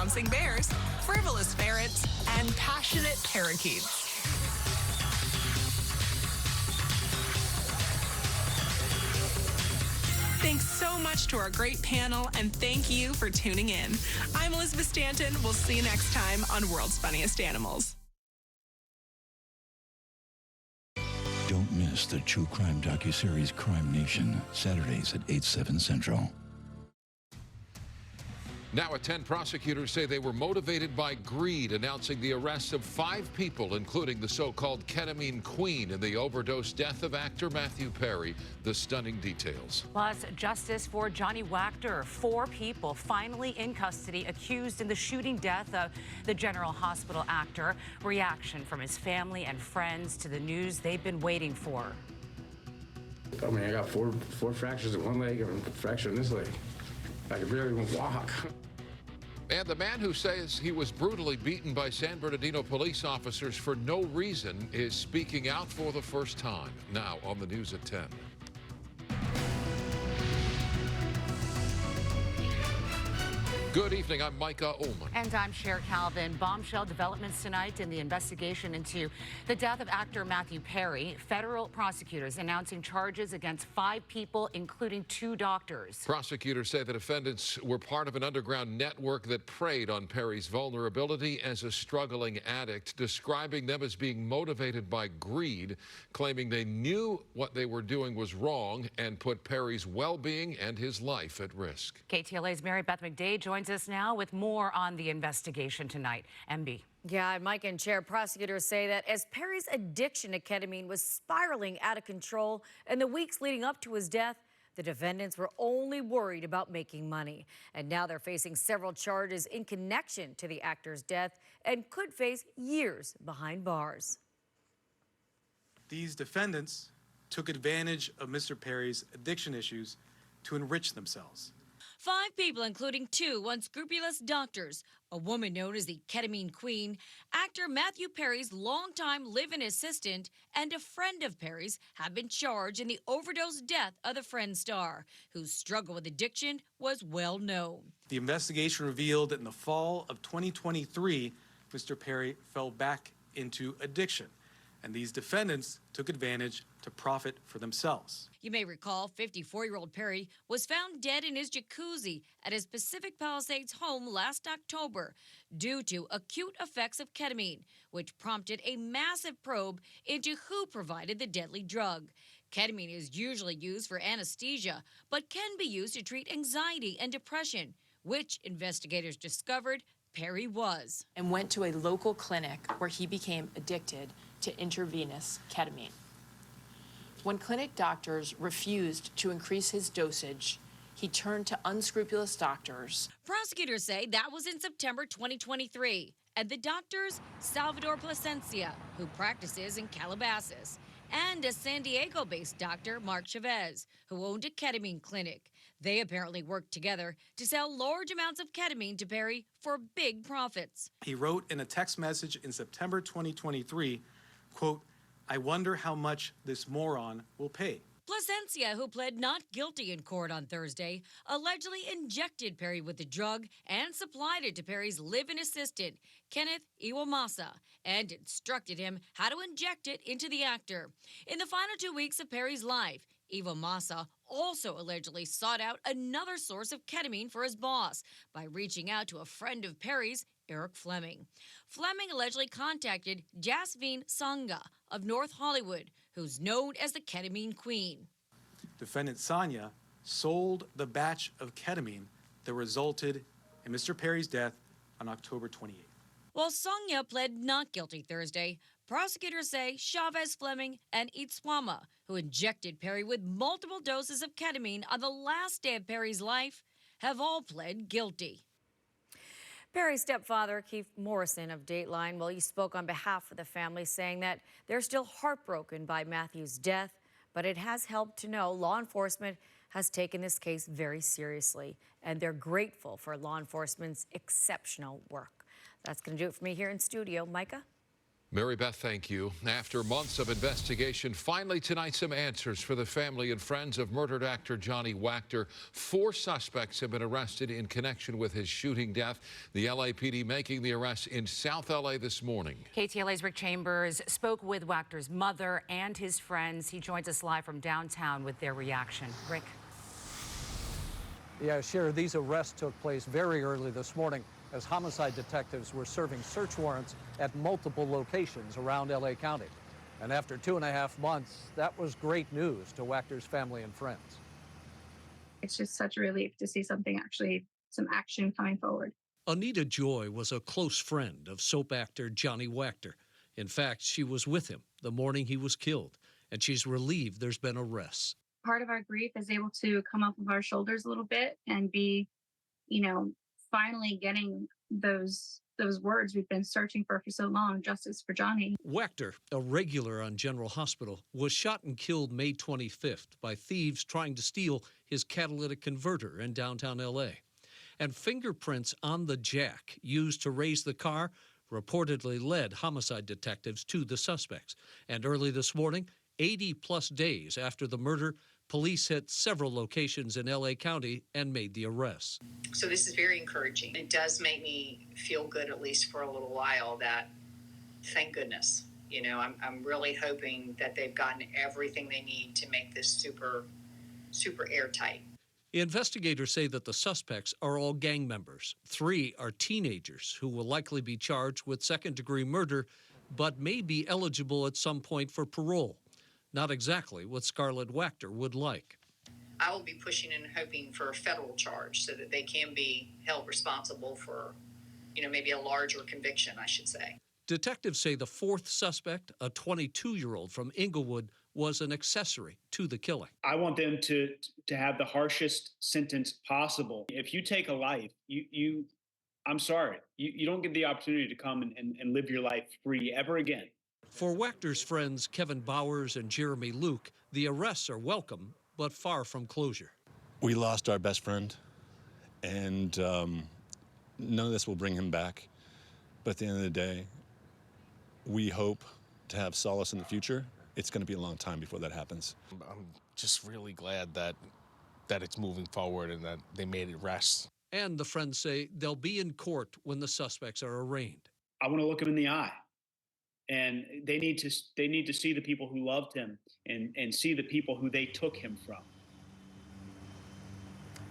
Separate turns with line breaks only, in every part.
bouncing bears, frivolous ferrets, and passionate parakeets. Thanks so much to our great panel, and thank you for tuning in. I'm Elizabeth Stanton. We'll see you next time on World's Funniest Animals.
Don't miss the true crime docuseries Crime Nation, Saturdays at 8/7 Central.
Now at 10, prosecutors say they were motivated by greed, announcing the arrest of 5 people, including the so-called ketamine queen in the overdose death of actor Matthew Perry. The stunning details.
Plus, justice for Johnny Wachter. 4 people finally in custody, accused in the shooting death of the General Hospital actor. Reaction from his family and friends to the news they've been waiting for.
I mean, I got four fractures in one leg and a fracture in this leg. I could barely even walk.
And the man who says he was brutally beaten by San Bernardino police officers for no reason is speaking out for the first time. Now on the news at 10. Good evening, I'm Micah Ullman.
And I'm Cher Calvin. Bombshell developments tonight in the investigation into the death of actor Matthew Perry. Federal prosecutors announcing charges against 5 people, including 2 doctors.
Prosecutors say the defendants were part of an underground network that preyed on Perry's vulnerability as a struggling addict, describing them as being motivated by greed, claiming they knew what they were doing was wrong and put Perry's well-being and his life at risk.
KTLA's Mary Beth McDade joins us now with more on the investigation tonight. MB.
Yeah, and Mike and Chair, prosecutors say that as Perry's addiction to ketamine was spiraling out of control in the weeks leading up to his death, the defendants were only worried about making money. And now they're facing several charges in connection to the actor's death and could face years behind bars.
These defendants took advantage of Mr. Perry's addiction issues to enrich themselves.
5 people, including 2 unscrupulous doctors, a woman known as the ketamine queen, actor Matthew Perry's longtime live-in assistant, and a friend of Perry's have been charged in the overdose death of the Friends star, whose struggle with addiction was well known.
The investigation revealed that in the fall of 2023, Mr. Perry fell back into addiction, and these defendants took advantage to profit for themselves.
You may recall 54-year-old Perry was found dead in his jacuzzi at his Pacific Palisades home last October due to acute effects of ketamine, which prompted a massive probe into who provided the deadly drug. Ketamine is usually used for anesthesia, but can be used to treat anxiety and depression, which investigators discovered Perry was.
And went to a local clinic where he became addicted to intravenous ketamine. When clinic doctors refused to increase his dosage, he turned to unscrupulous doctors.
Prosecutors say that was in September 2023, and the doctors, Salvador Plasencia, who practices in Calabasas, and a San Diego-based doctor, Mark Chavez, who owned a ketamine clinic. They apparently worked together to sell large amounts of ketamine to Perry for big profits.
He wrote in a text message in September 2023, quote, "I wonder how much this moron will pay."
Plasencia, who pled not guilty in court on Thursday, allegedly injected Perry with the drug and supplied it to Perry's live-in assistant, Kenneth Iwamasa, and instructed him how to inject it into the actor. In the final 2 weeks of Perry's life, Iwamasa also allegedly sought out another source of ketamine for his boss by reaching out to a friend of Perry's, Eric Fleming. Fleming allegedly contacted Jasmine Sangha of North Hollywood, who's known as the ketamine queen.
Defendant Sanya sold the batch of ketamine that resulted in Mr. Perry's death on October 28th.
While Sangha pled not guilty Thursday, prosecutors say Chavez, Fleming, and Itzwama, who injected Perry with multiple doses of ketamine on the last day of Perry's life, have all pled guilty.
Perry's stepfather, Keith Morrison of Dateline, well, he spoke on behalf of the family, saying that they're still heartbroken by Matthew's death, but it has helped to know law enforcement has taken this case very seriously, and they're grateful for law enforcement's exceptional work. That's going to do it for me here in studio. Micah?
Mary Beth, thank you. After months of investigation, finally tonight some answers for the family and friends of murdered actor Johnny Wachter. 4 suspects have been arrested in connection with his shooting death. The LAPD making the arrest in South LA this morning.
KTLA's Rick Chambers spoke with Wachter's mother and his friends. He joins us live from downtown with their reaction. Rick.
Yeah, Cher, these arrests took place very early this morning as homicide detectives were serving search warrants at multiple locations around LA County. And after 2.5 months, that was great news to Wachter's family and friends.
It's just such a relief to see some action coming forward.
Anita Joy was a close friend of soap actor Johnny Wachter. In fact, she was with him the morning he was killed, and she's relieved there's been arrests.
Part of our grief is able to come off of our shoulders a little bit and be, finally getting those words we've been searching for so long, justice for Johnny.
Wachter, a regular on General Hospital, was shot and killed May 25th by thieves trying to steal his catalytic converter in downtown LA. And fingerprints on the jack used to raise the car reportedly led homicide detectives to the suspects. And early this morning, 80-plus days after the murder, police hit several locations in LA County and made the arrests.
So this is very encouraging. It does make me feel good, at least for a little while, that thank goodness. I'm really hoping that they've gotten everything they need to make this super, super airtight.
Investigators say that the suspects are all gang members. 3 are teenagers who will likely be charged with second-degree murder, but may be eligible at some point for parole. Not exactly what Scarlett Wachter would like.
I will be pushing and hoping for a federal charge so that they can be held responsible for, maybe a larger conviction, I should say.
Detectives say the 4th suspect, a 22-year-old from Inglewood, was an accessory to the killing.
I want them to have the harshest sentence possible. If you take a life, I'm sorry, you don't get the opportunity to come and live your life free ever again.
For Wachter's friends Kevin Bowers and Jeremy Luke, the arrests are welcome, but far from closure.
We lost our best friend, and none of this will bring him back. But at the end of the day, we hope to have solace in the future. It's going to be a long time before that happens.
I'm just really glad that it's moving forward and that they made it rest.
And the friends say they'll be in court when the suspects are arraigned.
I want to look him in the eye. And they need to see the people who loved him and see the people who they took him from.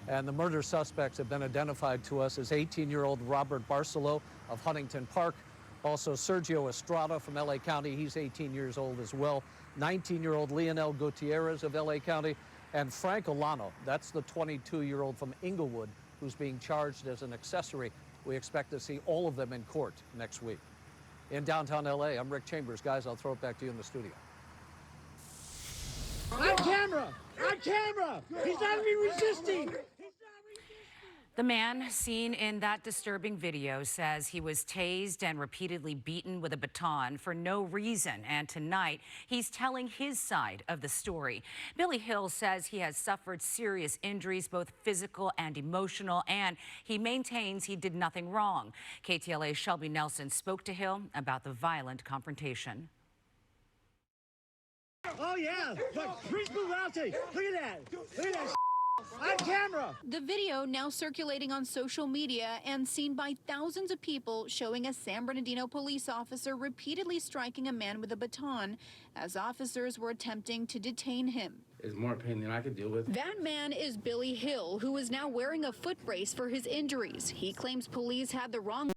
And the murder suspects have been identified to us as 18-year-old Robert Barcelo of Huntington Park, also Sergio Estrada from LA County, he's 18 years old as well, 19-year-old Leonel Gutierrez of LA County, and Frank Olano, that's the 22-year-old from Inglewood, who's being charged as an accessory. We expect to see all of them in court next week. In downtown LA, I'm Rick Chambers. Guys, I'll throw it back to you in the studio.
On camera! On camera! He's not even resisting!
The man seen in that disturbing video says he was tased and repeatedly beaten with a baton for no reason. And tonight, he's telling his side of the story. Billy Hill says he has suffered serious injuries, both physical and emotional, and he maintains he did nothing wrong. KTLA's Shelby Nelson spoke to Hill about the violent confrontation.
Oh, yeah. Look, Prince Bugatti. Look at that. Look at that. On camera.
The video now circulating on social media and seen by thousands of people showing a San Bernardino police officer repeatedly striking a man with a baton as officers were attempting to detain him.
It's more pain than I could deal with.
That man is Billy Hill, who is now wearing a foot brace for his injuries. He claims police had the wrong